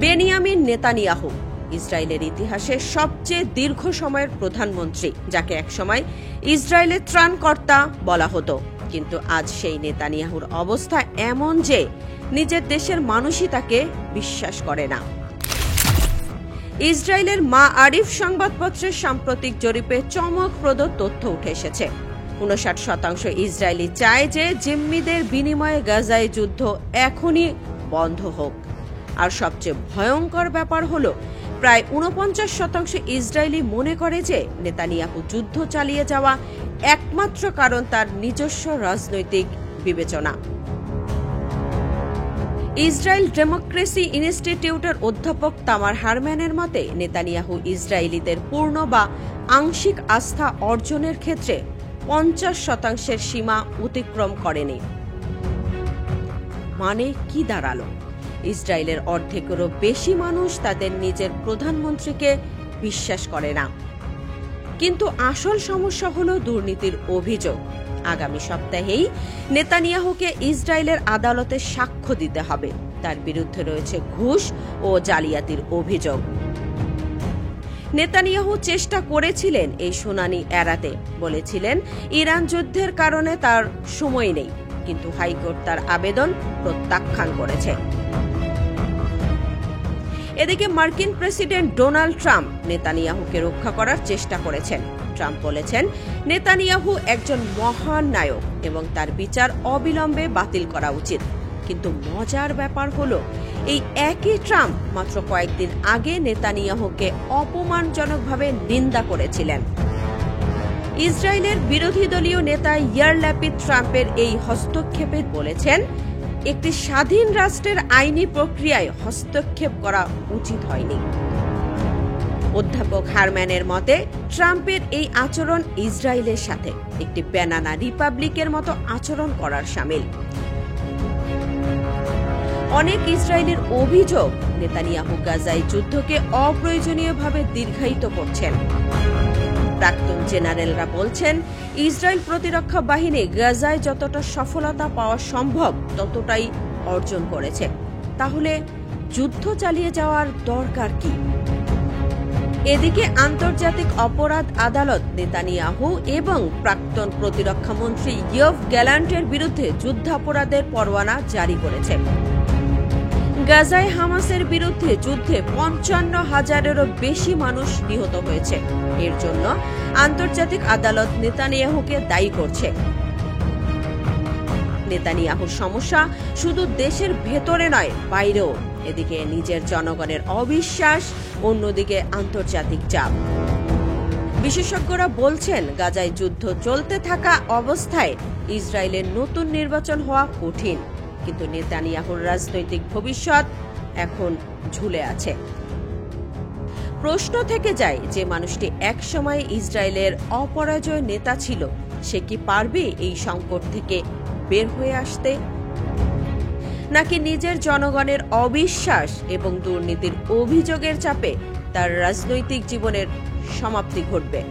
Benjamin Netanyahu ইসরায়েলের ইতিহাসে সবচেয়ে দীর্ঘ সময়ের প্রধানমন্ত্রী, যাকে একসময় ইসরায়েলের ত্রাণকর্তা বলা হতো। কিন্তু আজ সেই নেতানিয়াহুর অবস্থা এমন যে নিজের দেশের মানুষই তাকে বিশ্বাস করে না। ইসরায়েলের মাআরিফ সংবাদপত্রের সাম্প্রতিক জরিপে চমকপ্রদ তথ্য উঠে এসেছে। ৫৯% ইসরায়েলি চায় যে জিম্মিদের বিনিময়ে গাজায় যুদ্ধ এখনই বন্ধ হোক। আর সবচেয়ে ভয়ঙ্কর ব্যাপার হলো, প্রায় ৪৯% ইসরায়েলি মনে করে যে নেতানিয়াহু যুদ্ধ চালিয়ে যাওয়া একমাত্র কারণ তার নিজস্ব রাজনৈতিক বিবেচনা। ইসরায়েল ডেমোক্রেসি ইনস্টিটিউটের অধ্যাপক তামার হারম্যানের মতে, নেতানিয়াহু ইসরায়েলিদের পূর্ণ বা আংশিক আস্থা অর্জনের ক্ষেত্রে ৫০% সীমা অতিক্রম করেনি। মানে কি দাঁড়ালো? ইসরায়েলের অর্ধেকেরও বেশি মানুষ তাদের নিজের প্রধানমন্ত্রীকে বিশ্বাস করে না। কিন্তু আসল সমস্যা হলো দুর্নীতির অভিযোগ। আগামী সপ্তাহেই নেতানিয়াহুকে ইসরায়েলের আদালতে সাক্ষ্য দিতে হবে। তার বিরুদ্ধে রয়েছে ঘুষ ও জালিয়াতির অভিযোগ। নেতানিয়াহু চেষ্টা করেছিলেন এই শুনানি এড়াতে, বলেছিলেন ইরান যুদ্ধের কারণে তার সময় নেই, কিন্তু হাইকোর্ট তার আবেদন প্রত্যাখ্যান করেছে। এদিকে মার্কিন প্রেসিডেন্ট ডোনাল্ড ট্রাম্প নেতানিয়াহুকে রক্ষা করার চেষ্টা করেছেন। ট্রাম্প বলেছেন, নেতানিয়াহু একজন মহান নায়ক এবং তার বিচার অবিলম্বে বাতিল করা উচিত। কিন্তু মজার ব্যাপার হলো, এই একই ট্রাম্প মাত্র কয়েকদিন আগে নেতানিয়াহুকে অপমানজনকভাবে নিন্দা করেছিলেন। ইসরায়েলের বিরোধী দলীয় নেতা ইয়ার ল্যাপিড ট্রাম্পের এই হস্তক্ষেপে বলেছেন, একটি স্বাধীন রাষ্ট্রের আইনি প্রক্রিয়ায় হস্তক্ষেপ করা উচিত হয়নি। অধ্যাপক হারম্যানের মতে, ট্রাম্পের এই আচরণ ইসরায়েলের সাথে একটি ব্যানানা রিপাবলিকের মতো আচরণ করার শামিল। অনেক ইসরায়েলের অভিযোগ, নেতানিয়াহু গাজায় যুদ্ধকে অপ্রয়োজনীয়ভাবে দীর্ঘায়িত করছেন। প্রাক্তন জেনারেলরা বলছেন, ইসরায়েল প্রতিরক্ষা বাহিনী গাজায় যতটা সফলতা পাওয়া সম্ভব ততটাই অর্জন করেছে। তাহলে যুদ্ধ চালিয়ে যাওয়ার দরকার কি? এদিকে আন্তর্জাতিক অপরাধ আদালত নেতানিয়াহু এবং প্রাক্তন প্রতিরক্ষা মন্ত্রী ইয়োভ গ্যালান্টের বিরুদ্ধে যুদ্ধাপরাধের পরোয়ানা জারি করেছে। গাজায় হামাসের বিরুদ্ধে যুদ্ধে ৫৫,০০০-এরও বেশি মানুষ নিহত হয়েছে। এর জন্য আন্তর্জাতিক আদালত নেতানিয়াহুকে দায়ী করছে। নেতানিয়াহুর সমস্যা শুধু দেশের ভেতরে নয়, বাইরেও। এদিকে নিজের জনগণের অবিশ্বাস, অন্যদিকে আন্তর্জাতিক চাপ। বিশেষজ্ঞরা বলছেন, গাজায় যুদ্ধ চলতে থাকা অবস্থায় ইসরায়েলের নতুন নির্বাচন হওয়া কঠিন। কিন্তু নেতানিয়াহুর রাজনৈতিক ভবিষ্যৎ এখন ঝুলে আছে। প্রশ্ন থেকে যায়, যে মানুষটি একসময় ইসরায়েলের অপরাজয় নেতা ছিল, সে কি পারবে এই সংকট থেকে বের হয়ে আসতে? নাকি নিজের জনগণের অবিশ্বাস এবং দুর্নীতির অভিযোগের চাপে তার রাজনৈতিক জীবনের সমাপ্তি ঘটবে?